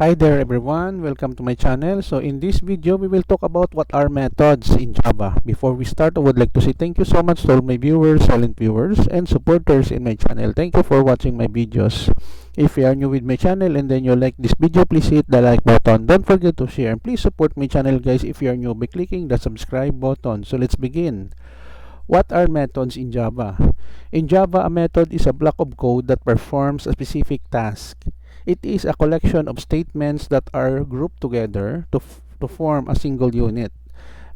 Hi there everyone, welcome to my channel. So in this video, we will talk about what are methods in Java. Before we start, I would like to say thank you so much to all my viewers, silent viewers, and supporters in my channel. Thank you for watching my videos. If you are new with my channel and then you like this video, please hit the like button. Don't forget to share and please support my channel guys if you are new by clicking the subscribe button. So let's begin. What are methods in Java? In Java, a method is a block of code that performs a specific task. It is a collection of statements that are grouped together to form a single unit.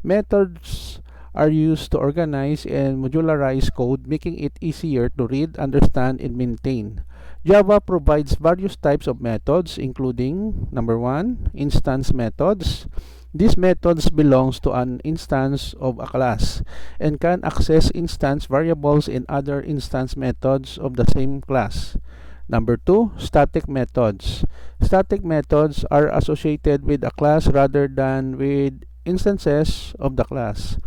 Methods are used to organize and modularize code, making it easier to read, understand, and maintain. Java provides various types of methods, including number 1, instance methods. These methods belongs to an instance of a class and can access instance variables and other instance methods of the same class. Number 2, static methods. Static methods are associated with a class rather than with instances of the class.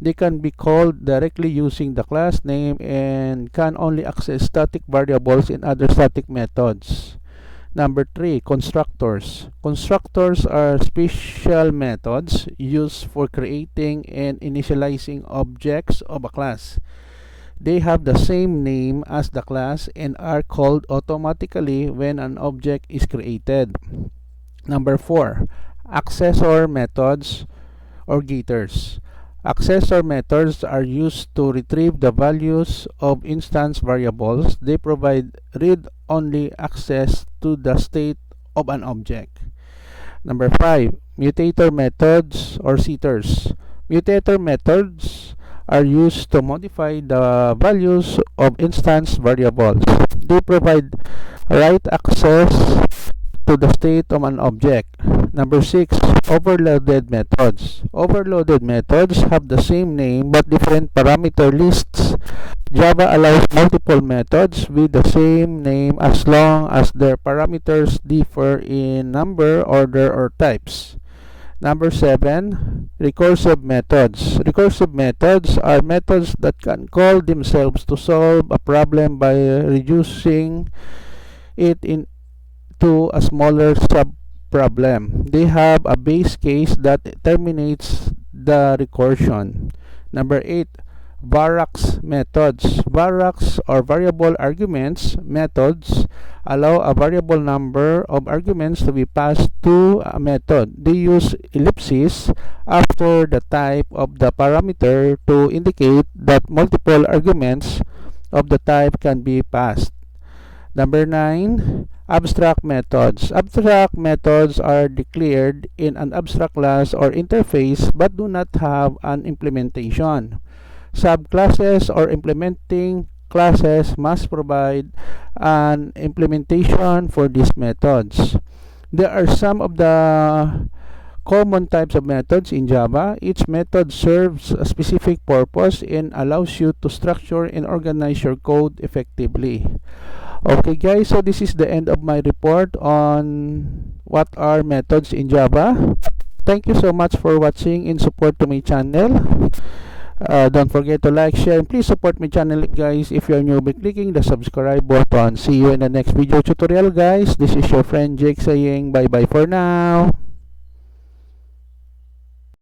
They can be called directly using the class name and can only access static variables in other static methods. Number 3, constructors. Constructors are special methods used for creating and initializing objects of a class. They have the same name as the class and are called automatically when an object is created. Number 4, accessor methods or getters. Accessor methods are used to retrieve the values of instance variables. They provide read-only access to the state of an object. Number 5, mutator methods or setters. Mutator methods are used to modify the values of instance variables. They provide write access to the state of an object. Number 6, overloaded methods. Overloaded methods have the same name but different parameter lists. Java allows multiple methods with the same name as long as their parameters differ in number, order, or types. Number 7, recursive methods. Recursive methods are methods that can call themselves to solve a problem by reducing it into a smaller sub-problem. They have a base case that terminates the recursion. Number 8, varchs methods. Varchs or variable arguments methods allow a variable number of arguments to be passed to a method. They use ellipses after the type of the parameter to indicate that multiple arguments of the type can be passed. Number 9, abstract methods. Abstract methods are declared in an abstract class or interface but do not have an implementation. Subclasses or implementing classes must provide an implementation for these methods. There are some of the common types of methods in Java. Each method serves a specific purpose and allows you to structure and organize your code effectively. Okay guys, so this is the end of my report on what are methods in Java. Thank you so much for watching and support to my channel. Don't forget to like, share, and please support my channel guys if you're new by clicking the subscribe button. See you in the next video tutorial guys. This is your friend Jake saying bye bye for now.